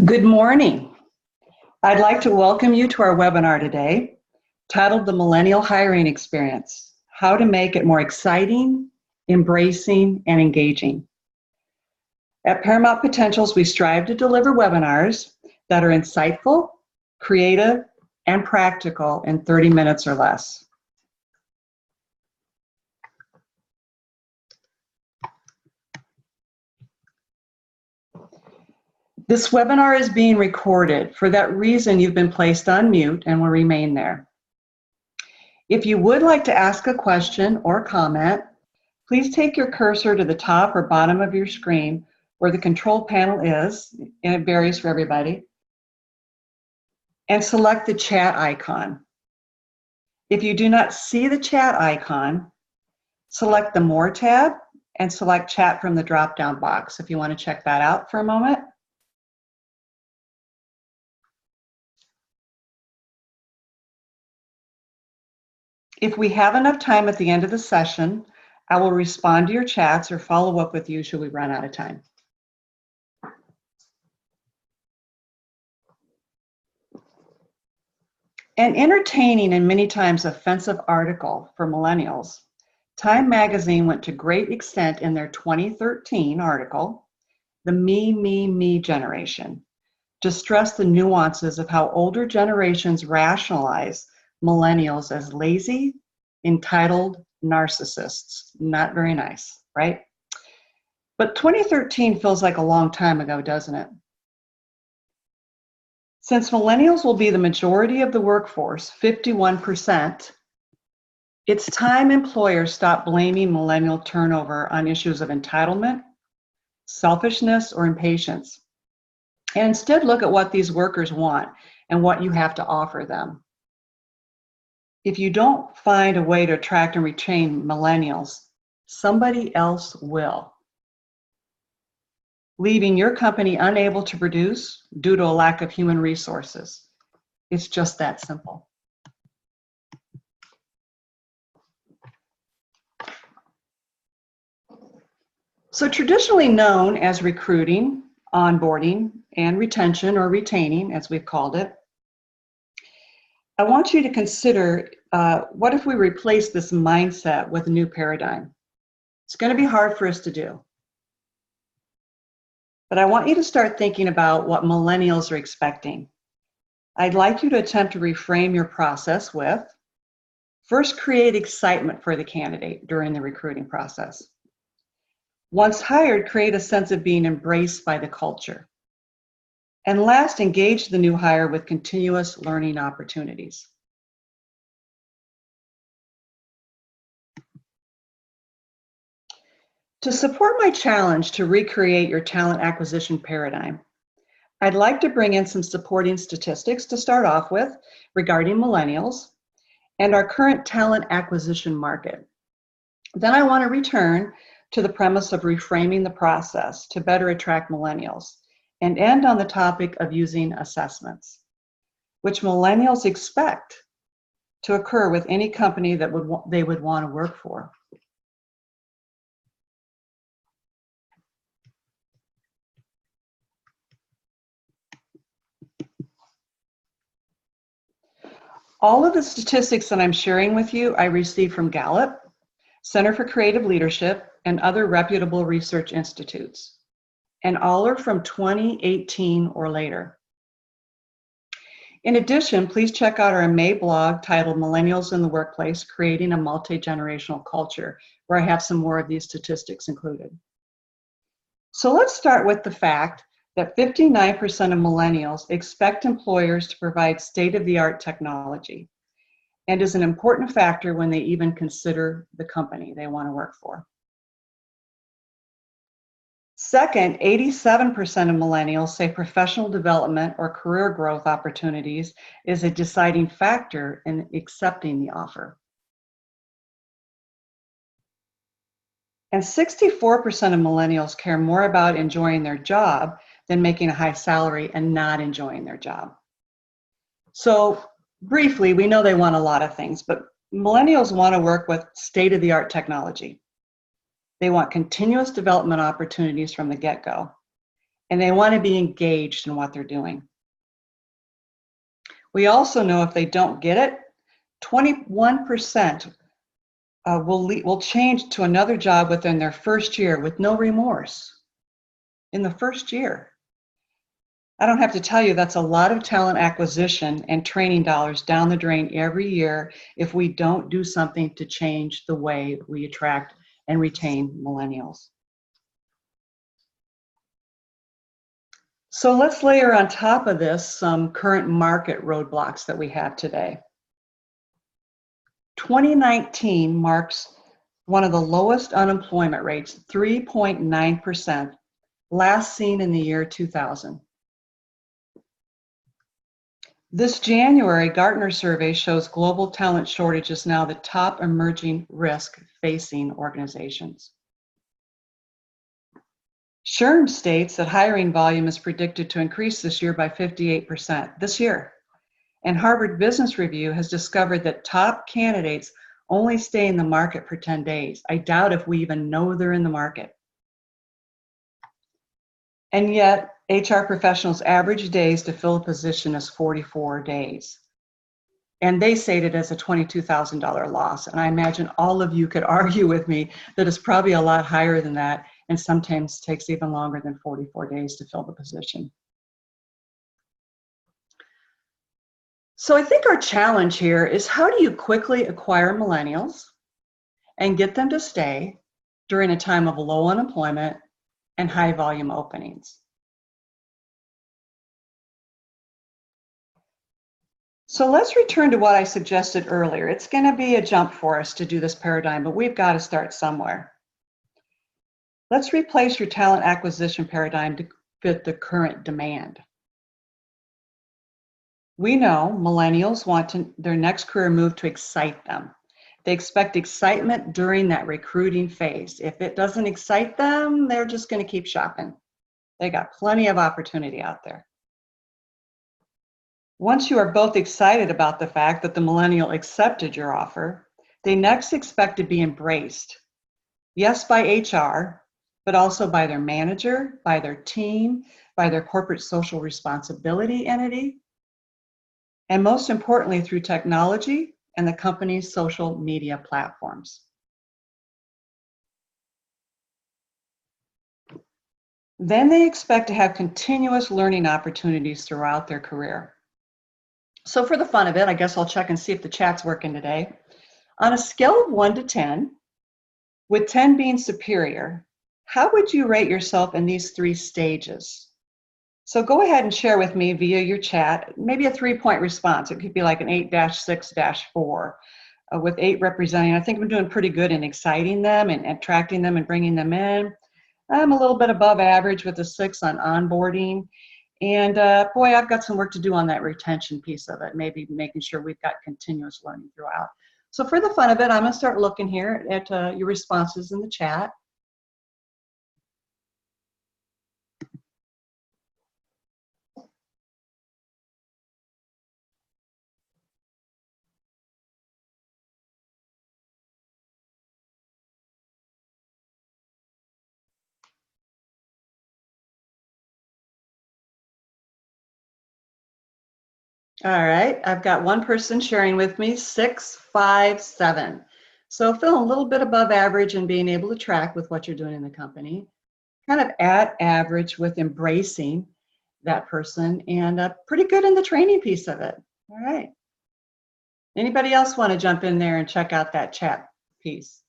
Good morning. I'd like to welcome you to our webinar today, titled The Millennial Hiring Experience: How to Make it More Exciting, Embracing, and Engaging. At Paramount Potentials, we strive to deliver webinars that are insightful, creative, and practical in 30 minutes or less. This webinar is being recorded. For that reason, you've been placed on mute and will remain there. If you would like to ask a question or comment, please take your cursor to the top or bottom of your screen where the control panel is, and it varies for everybody, and select the chat icon. If you do not see the chat icon, select the More tab and select Chat from the drop-down box if you want to check that out for a moment. If we have enough time at the end of the session, I will respond to your chats or follow up with you should we run out of time. An entertaining and many times offensive article for millennials, Time magazine went to great extent in their 2013 article, The Me Generation, to stress the nuances of how older generations rationalize millennials as lazy, entitled narcissists. Not very nice, right? But 2013 feels like a long time ago, doesn't it? Since millennials will be the majority of the workforce, 51%, it's time employers stop blaming millennial turnover on issues of entitlement, selfishness, or impatience, and instead look at what these workers want and what you have to offer them. If you don't find a way to attract and retain millennials, somebody else will, leaving your company unable to produce due to a lack of human resources. It's just that simple. So traditionally known as recruiting, onboarding, and retention, or retaining as we've called it, I want you to consider what if we replace this mindset with a new paradigm? It's going to be hard for us to do. But I want you to start thinking about what millennials are expecting. I'd like you to attempt to reframe your process with, first, create excitement for the candidate during the recruiting process. Once hired, create a sense of being embraced by the culture. And last, engage the new hire with continuous learning opportunities. To support my challenge to recreate your talent acquisition paradigm, I'd like to bring in some supporting statistics to start off with regarding millennials and our current talent acquisition market. Then I want to return to the premise of reframing the process to better attract millennials, and end on the topic of using assessments, which millennials expect to occur with any company that they would want to work for. All of the statistics that I'm sharing with you, I received from Gallup, Center for Creative Leadership, and other reputable research institutes, and all are from 2018 or later. In addition, please check out our May blog titled Millennials in the Workplace, Creating a Multi-Generational Culture, where I have some more of these statistics included. So let's start with the fact that 59% of millennials expect employers to provide state-of-the-art technology, and is an important factor when they even consider the company they want to work for. Second, 87% of millennials say professional development or career growth opportunities is a deciding factor in accepting the offer. And 64% of millennials care more about enjoying their job than making a high salary and not enjoying their job. So briefly, we know they want a lot of things, but millennials want to work with state-of-the-art technology. They want continuous development opportunities from the get-go. and they want to be engaged in what they're doing. We also know if they don't get it, 21% will change to another job within their first year with no remorse. In the first year. I don't have to tell you that's a lot of talent acquisition and training dollars down the drain every year if we don't do something to change the way we attract and retain millennials. So let's layer on top of this some current market roadblocks that we have today. 2019 marks one of the lowest unemployment rates, 3.9%, last seen in the year 2000. This January, Gartner survey shows global talent shortage is now the top emerging risk facing organizations. SHRM states that hiring volume is predicted to increase this year by 58% this year. And Harvard Business Review has discovered that top candidates only stay in the market for 10 days. I doubt if we even know they're in the market. And yet, HR professionals' average days to fill a position is 44 days. And they state it as a $22,000 loss. And I imagine all of you could argue with me that it's probably a lot higher than that, and sometimes takes even longer than 44 days to fill the position. So I think our challenge here is, how do you quickly acquire millennials and get them to stay during a time of low unemployment and high volume openings? So let's return to what I suggested earlier. It's going to be a jump for us to do this paradigm, but we've got to start somewhere. Let's replace your talent acquisition paradigm to fit the current demand. We know millennials want their next career move to excite them. They expect excitement during that recruiting phase. If it doesn't excite them, they're just going to keep shopping. They got plenty of opportunity out there. Once you are both excited about the fact that the millennial accepted your offer, they next expect to be embraced. Yes, by HR, but also by their manager, by their team, by their corporate social responsibility entity, and most importantly, through technology and the company's social media platforms. Then they expect to have continuous learning opportunities throughout their career. So for the fun of it, I guess I'll check and see if the chat's working today. On a scale of 1 to 10, with 10 being superior, how would you rate yourself in these 3 stages? So go ahead and share with me via your chat, maybe a 3-point response. It could be like an 8-6-4, with 8 representing, I think I'm doing pretty good in exciting them and attracting them and bringing them in. I'm a little bit above average with a 6 on onboarding. And boy, I've got some work to do on that retention piece of it, maybe making sure we've got continuous learning throughout. So for the fun of it, I'm going to start looking here at your responses in the chat. All right, I've got one person sharing with me, 6, 5, 7. So feeling a little bit above average and being able to track with what you're doing in the company. Kind of at average with embracing that person, and pretty good in the training piece of it. All right. Anybody else want to jump in there and check out that chat piece?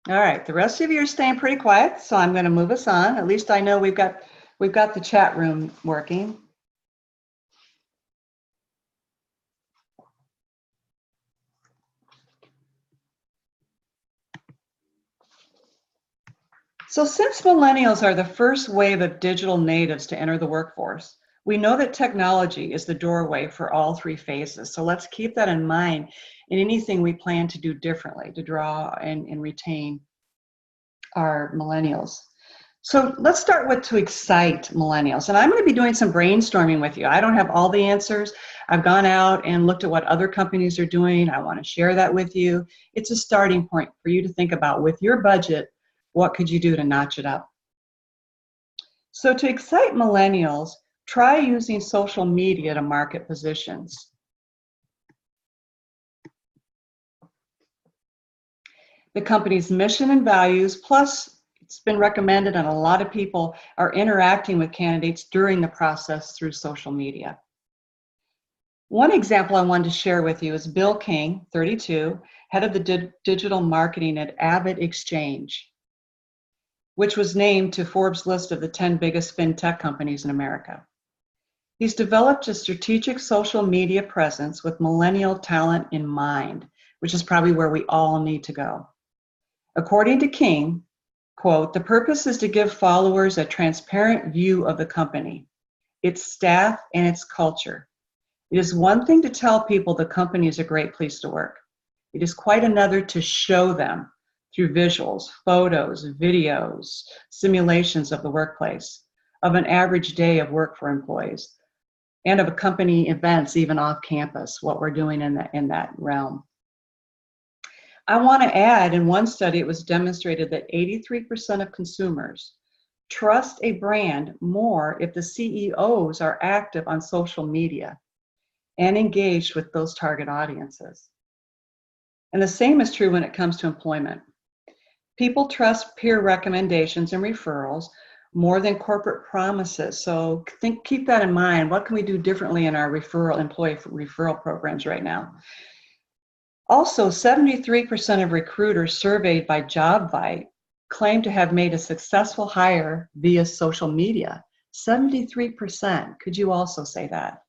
All right, the rest of you are staying pretty quiet, so I'm going to move us on. At least I know we've got the chat room working. So since millennials are the first wave of digital natives to enter the workforce, we know that technology is the doorway for all 3 phases. So let's keep that in mind in anything we plan to do differently to draw and retain our millennials. So let's start with to excite millennials. And I'm going to be doing some brainstorming with you. I don't have all the answers. I've gone out and looked at what other companies are doing. I want to share that with you. It's a starting point for you to think about with your budget, what could you do to notch it up? So to excite millennials, try using social media to market positions. The company's mission and values, plus it's been recommended and a lot of people are interacting with candidates during the process through social media. One example I wanted to share with you is Bill King, 32, head of the digital marketing at Avid Exchange, which was named to Forbes' list of the 10 biggest fintech companies in America. He's developed a strategic social media presence with millennial talent in mind, which is probably where we all need to go. According to King, quote, "The purpose is to give followers a transparent view of the company, its staff, and its culture. It is one thing to tell people the company is a great place to work. It is quite another to show them through visuals, photos, videos, simulations of the workplace, of an average day of work for employees, and of company events even off campus, what we're doing in that realm." I want to add, in one study, it was demonstrated that 83% of consumers trust a brand more if the CEOs are active on social media and engaged with those target audiences. And the same is true when it comes to employment. People trust peer recommendations and referrals more than corporate promises. So keep that in mind. What can we do differently in our employee referral programs right now? Also, 73% of recruiters surveyed by JobVite claim to have made a successful hire via social media. 73%. Could you also say that?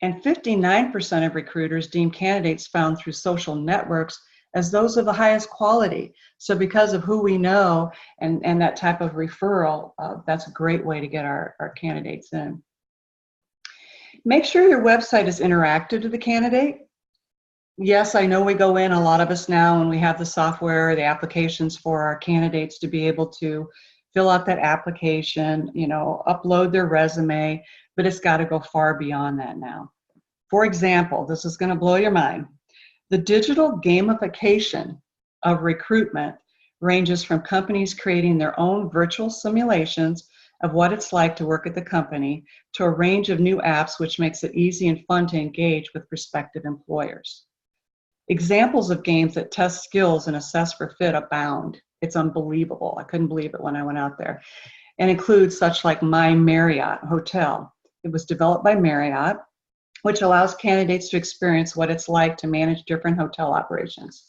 And 59% of recruiters deem candidates found through social networks as those of the highest quality. So because of who we know and that type of referral, that's a great way to get our candidates in. Make sure your website is interactive to the candidate. Yes, I know we go in, a lot of us now, and we have the software, the applications for our candidates to be able to fill out that application, upload their resume, but it's got to go far beyond that now. For example, this is going to blow your mind. The digital gamification of recruitment ranges from companies creating their own virtual simulations of what it's like to work at the company to a range of new apps which makes it easy and fun to engage with prospective employers. Examples of games that test skills and assess for fit abound. It's unbelievable. I couldn't believe it when I went out there. And includes such like My Marriott Hotel. It was developed by Marriott, which allows candidates to experience what it's like to manage different hotel operations.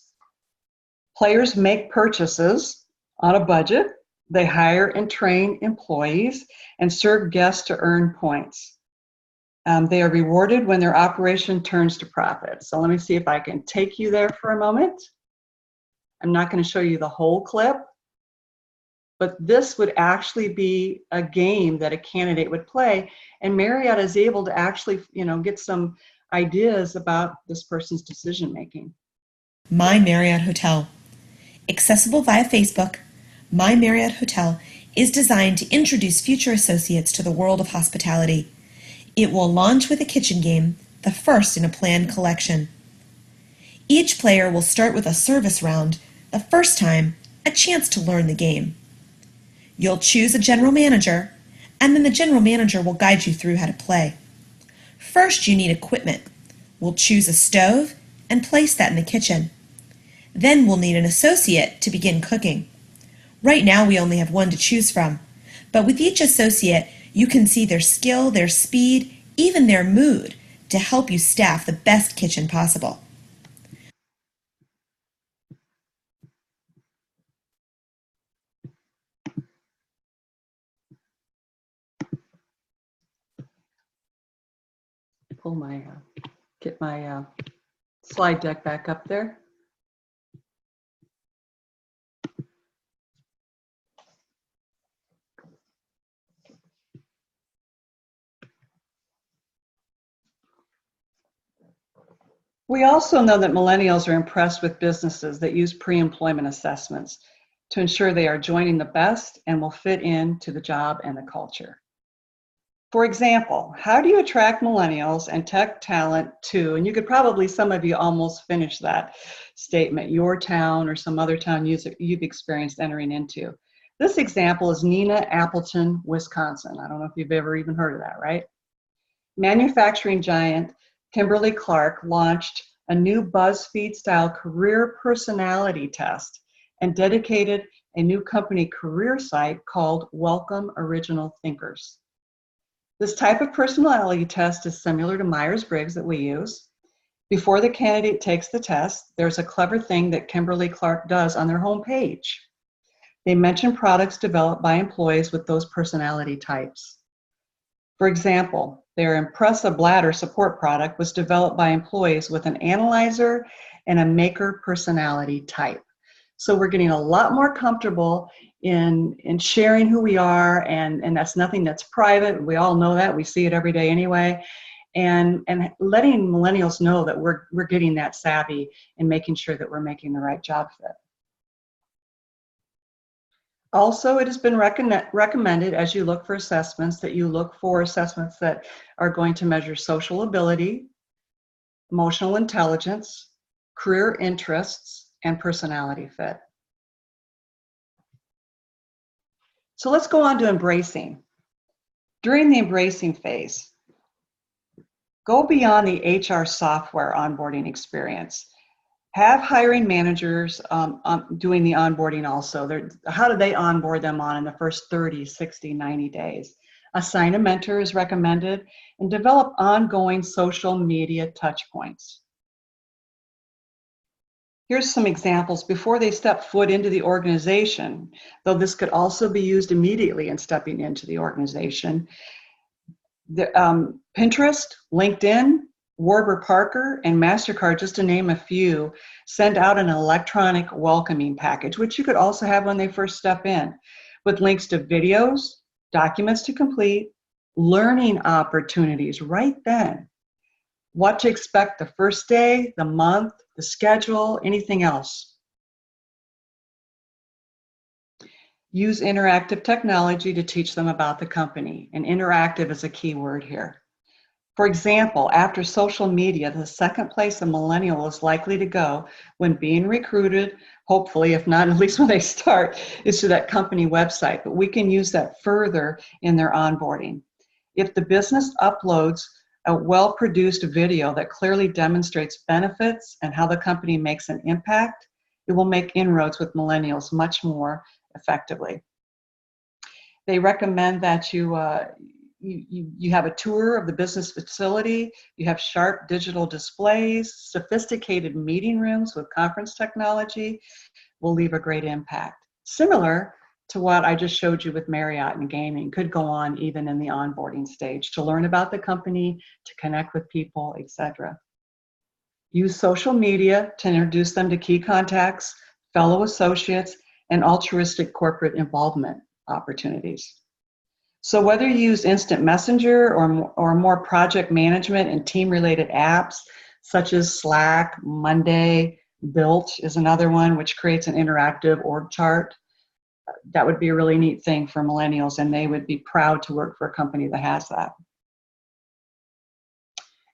Players make purchases on a budget. They hire and train employees and serve guests to earn points. They are rewarded when their operation turns to profit. So let me see if I can take you there for a moment. I'm not going to show you the whole clip, but this would actually be a game that a candidate would play. And Marriott is able to actually, get some ideas about this person's decision making. My Marriott Hotel. Accessible via Facebook, My Marriott Hotel is designed to introduce future associates to the world of hospitality. It will launch with a kitchen game, the first in a planned collection. Each player will start with a service round, the first time, a chance to learn the game. You'll choose a general manager, and then the general manager will guide you through how to play. First, you need equipment. We'll choose a stove and place that in the kitchen. Then we'll need an associate to begin cooking. Right now we only have one to choose from, but with each associate, you can see their skill, their speed, even their mood to help you staff the best kitchen possible. Get my slide deck back up there. We also know that millennials are impressed with businesses that use pre-employment assessments. to ensure they are joining the best and will fit into the job and the culture. For example, how do you attract millennials and tech talent to, and you could probably, some of you almost finish that statement, your town or some other town you've experienced entering into. This example is Neenah, Appleton, Wisconsin. I don't know if you've ever even heard of that, right? Manufacturing giant Kimberly-Clark launched a new BuzzFeed-style career personality test and dedicated a new company career site called Welcome Original Thinkers. This type of personality test is similar to Myers-Briggs that we use. Before the candidate takes the test, there's a clever thing that Kimberly-Clark does on their homepage. They mention products developed by employees with those personality types. For example, their Impressa bladder support product was developed by employees with an analyzer and a maker personality type. So we're getting a lot more comfortable in sharing who we are, and that's nothing that's private. We all know that. We see it every day anyway. And letting millennials know that we're getting that savvy and making sure that we're making the right job fit. Also, it has been recommended as you look for assessments that you look for assessments that are going to measure social ability, emotional intelligence, career interests, and personality fit. So let's go on to embracing. During the embracing phase, go beyond the HR software onboarding experience. Have hiring managers doing the onboarding also. How do they onboard them on in the first 30, 60, 90 days? Assign a mentor is recommended, and develop ongoing social media touch points. Here's some examples before they step foot into the organization, though this could also be used immediately in stepping into the organization. Pinterest, LinkedIn, Warburg Parker, and MasterCard, just to name a few, send out an electronic welcoming package, which you could also have when they first step in, with links to videos, documents to complete, learning opportunities right then, what to expect the first day, the month, the schedule, anything else. Use interactive technology to teach them about the company, and interactive is a key word here. For example, after social media, the second place a millennial is likely to go when being recruited, hopefully, if not at least when they start, is to that company website. But we can use that further in their onboarding. If the business uploads a well-produced video that clearly demonstrates benefits and how the company makes an impact, it will make inroads with millennials much more effectively. They recommend that you have a tour of the business facility, you have sharp digital displays, sophisticated meeting rooms with conference technology will leave a great impact. Similar to what I just showed you with Marriott and gaming, could go on even in the onboarding stage to learn about the company, to connect with people, etc. Use social media to introduce them to key contacts, fellow associates, and altruistic corporate involvement opportunities. So whether you use instant messenger or more project management and team-related apps, such as Slack, Monday, Built is another one, which creates an interactive org chart. That would be a really neat thing for millennials, and they would be proud to work for a company that has that.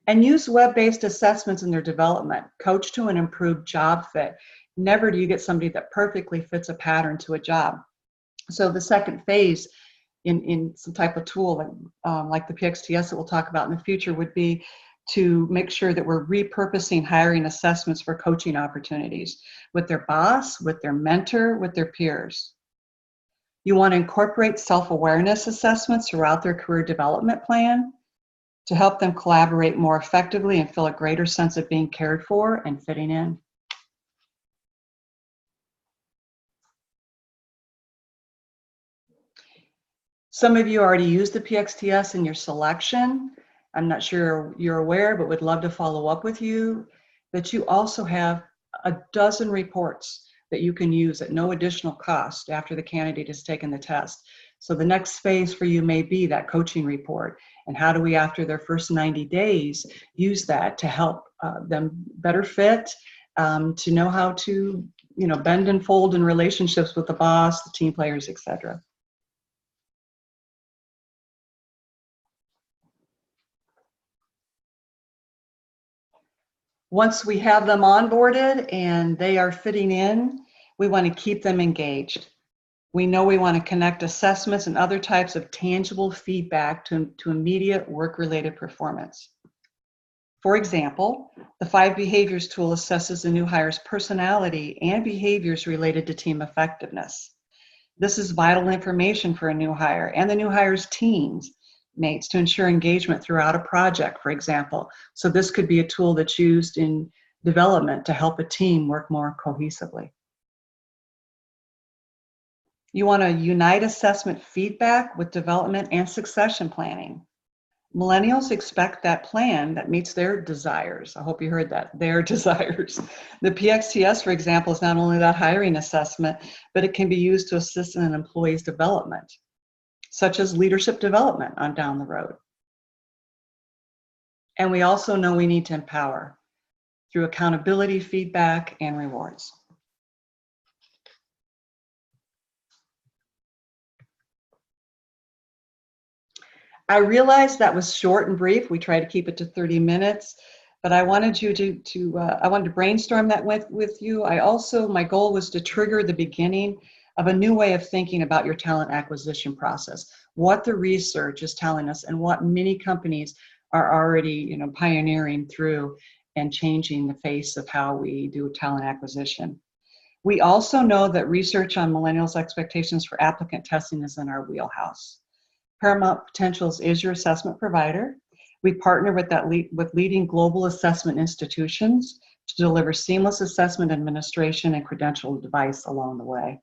And use web-based assessments in their development. Coach to an improved job fit. Never do you get somebody that perfectly fits a pattern to a job. So the second phase in some type of tool like the PXTS that we'll talk about in the future would be to make sure that we're repurposing hiring assessments for coaching opportunities with their boss, with their mentor, with their peers. You want to incorporate self-awareness assessments throughout their career development plan to help them collaborate more effectively and feel a greater sense of being cared for and fitting in. Some of you already used the PXTS in your selection. I'm not sure you're aware, but would love to follow up with you, that you also have a dozen reports that you can use at no additional cost after the candidate has taken the test. So the next phase for you may be that coaching report. And how do we, after their first 90 days, use that to help them better fit, to know how to bend and fold in relationships with the boss, the team players, etc. Once we have them onboarded and they are fitting in, we want to keep them engaged. We know we want to connect assessments and other types of tangible feedback to immediate work-related performance. For example, the 5 behaviors tool assesses the new hire's personality and behaviors related to team effectiveness. This is vital information for a new hire and the new hire's teammates to ensure engagement throughout a project, for example. So this could be a tool that's used in development to help a team work more cohesively. You want to unite assessment feedback with development and succession planning. Millennials expect that plan that meets their desires. I hope you heard that, their desires. The PXTS, for example, is not only that hiring assessment, but it can be used to assist in an employee's development, such as leadership development on down the road. And we also know we need to empower through accountability, feedback, and rewards. I realized that was short and brief. We try to keep it to 30 minutes, but I wanted you I wanted to brainstorm that with you. My goal was to trigger the beginning of a new way of thinking about your talent acquisition process, what the research is telling us and what many companies are already, pioneering through and changing the face of how we do talent acquisition. We also know that research on millennials' expectations for applicant testing is in our wheelhouse. Paramount Potentials is your assessment provider. We partner with leading global assessment institutions to deliver seamless assessment administration and credential advice along the way.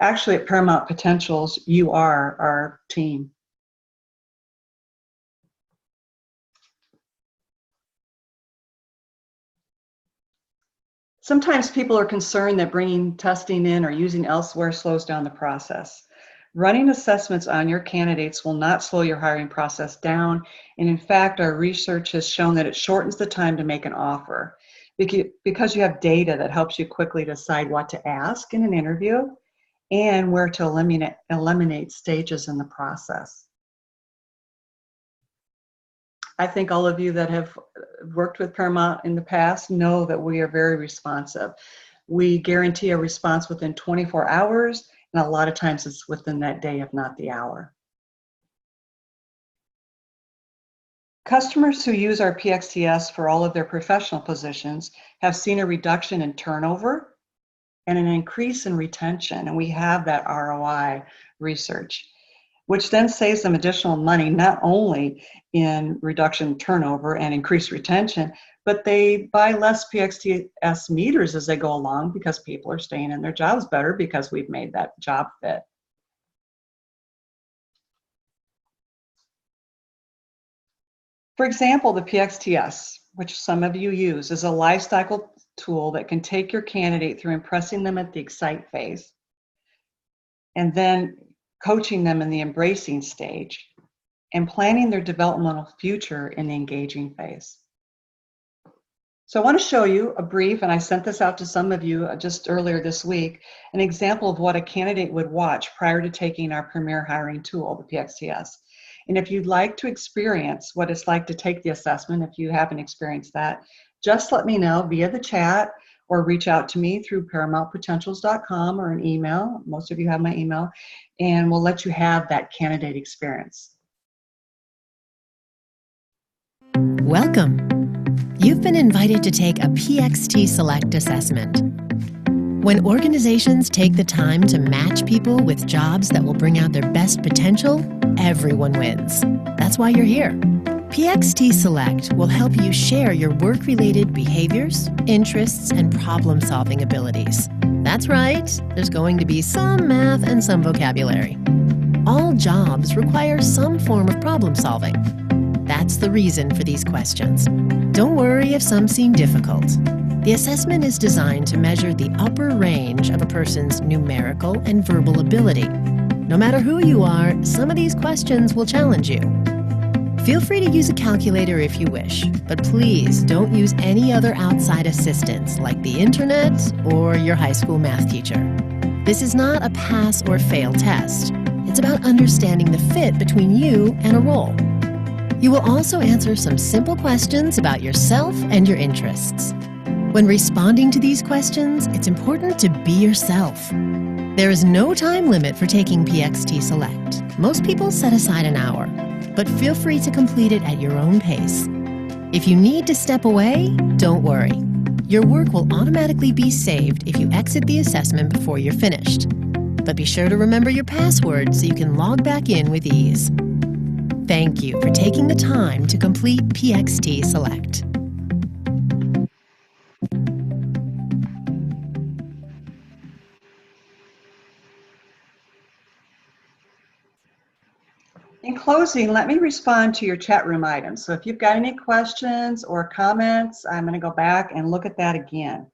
Actually, at Paramount Potentials, you are our team. Sometimes people are concerned that bringing testing in or using elsewhere slows down the process. Running assessments on your candidates will not slow your hiring process down. And in fact, our research has shown that it shortens the time to make an offer because you have data that helps you quickly decide what to ask in an interview and where to eliminate stages in the process. I think all of you that have worked with Paramount in the past know that we are very responsive. We guarantee a response within 24 hours. And a lot of times it's within that day, if not the hour. Customers who use our PXTS for all of their professional positions have seen a reduction in turnover and an increase in retention. And we have that ROI research, which then saves them additional money, not only in reduction in turnover and increased retention, but they buy less PXTS meters as they go along because people are staying in their jobs better because we've made that job fit. For example, the PXTS, which some of you use, is a lifecycle tool that can take your candidate through impressing them at the excite phase and then coaching them in the embracing stage and planning their developmental future in the engaging phase. So I want to show you a brief, and I sent this out to some of you just earlier this week, an example of what a candidate would watch prior to taking our premier hiring tool, the PXTS. And if you'd like to experience what it's like to take the assessment, if you haven't experienced that, just let me know via the chat or reach out to me through paramountpotentials.com or an email. Most of you have my email, and we'll let you have that candidate experience. Welcome. You've been invited to take a PXT Select assessment. When organizations take the time to match people with jobs that will bring out their best potential, everyone wins. That's why you're here. PXT Select will help you share your work-related behaviors, interests, and problem-solving abilities. That's right, there's going to be some math and some vocabulary. All jobs require some form of problem-solving. That's the reason for these questions. Don't worry if some seem difficult. The assessment is designed to measure the upper range of a person's numerical and verbal ability. No matter who you are, some of these questions will challenge you. Feel free to use a calculator if you wish, but please don't use any other outside assistance like the internet or your high school math teacher. This is not a pass or fail test. It's about understanding the fit between you and a role. You will also answer some simple questions about yourself and your interests. When responding to these questions, it's important to be yourself. There is no time limit for taking PXT Select. Most people set aside an hour, but feel free to complete it at your own pace. If you need to step away, don't worry. Your work will automatically be saved if you exit the assessment before you're finished. But be sure to remember your password so you can log back in with ease. Thank you for taking the time to complete PXT Select. In closing, let me respond to your chat room items. So if you've got any questions or comments, I'm going to go back and look at that again.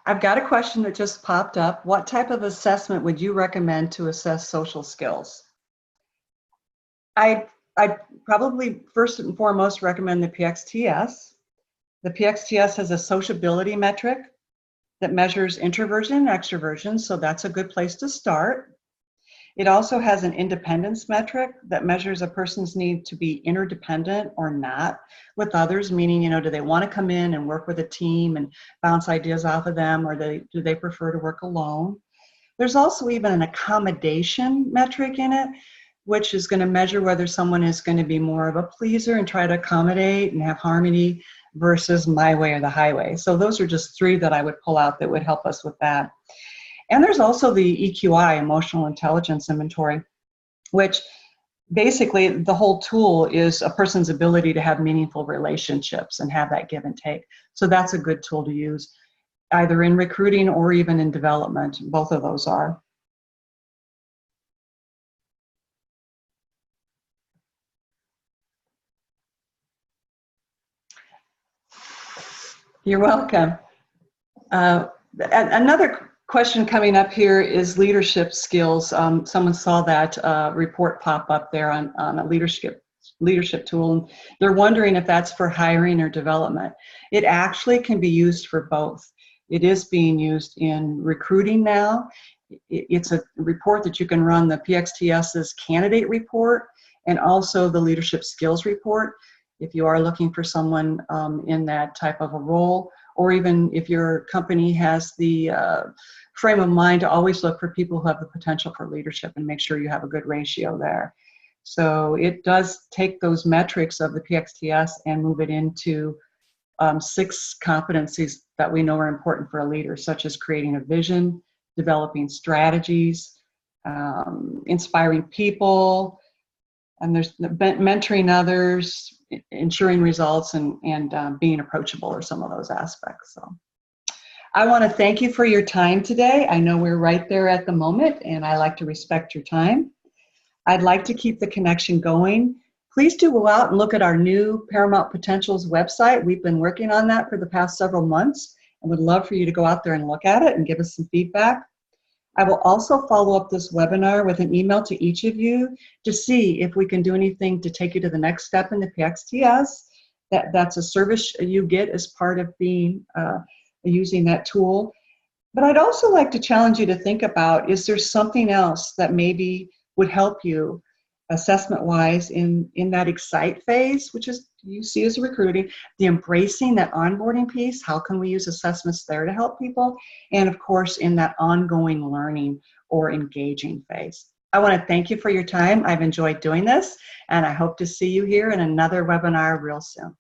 I've got a question that just popped up. What type of assessment would you recommend to assess social skills? I'd probably first and foremost recommend the PXTS. The PXTS has a sociability metric that measures introversion and extroversion, so that's a good place to start. It also has an independence metric that measures a person's need to be interdependent or not with others, meaning, do they want to come in and work with a team and bounce ideas off of them, or do they prefer to work alone? There's also even an accommodation metric in it, which is going to measure whether someone is going to be more of a pleaser and try to accommodate and have harmony versus my way or the highway. So those are just three that I would pull out that would help us with that. And there's also the EQI, Emotional Intelligence Inventory, which basically the whole tool is a person's ability to have meaningful relationships and have that give and take. So that's a good tool to use either in recruiting or even in development. Both of those are. You're welcome. Another question coming up here is leadership skills. Someone saw that report pop up there on a leadership tool, and they're wondering if that's for hiring or development. It actually can be used for both. It is being used in recruiting now. It's a report that you can run the PXTS's candidate report and also the leadership skills report if you are looking for someone in that type of a role, or even if your company has the frame of mind to always look for people who have the potential for leadership and make sure you have a good ratio there. So it does take those metrics of the PXTS and move it into 6 competencies that we know are important for a leader, such as creating a vision, developing strategies, inspiring people, and there's mentoring others, ensuring results, and being approachable are some of those aspects. So I want to thank you for your time today. I know we're right there at the moment, and I like to respect your time. I'd like to keep the connection going. Please do go out and look at our new Paramount Potentials website. We've been working on that for the past several months and would love for you to go out there and look at it and give us some feedback. I will also follow up this webinar with an email to each of you to see if we can do anything to take you to the next step in the PXTS. That's a service you get as part of being using that tool. But I'd also like to challenge you to think about, is there something else that maybe would help you assessment-wise in that excite phase, which is you see as recruiting, the embracing, that onboarding piece, how can we use assessments there to help people, and of course in that ongoing learning or engaging phase. I want to thank you for your time. I've enjoyed doing this, and I hope to see you here in another webinar real soon.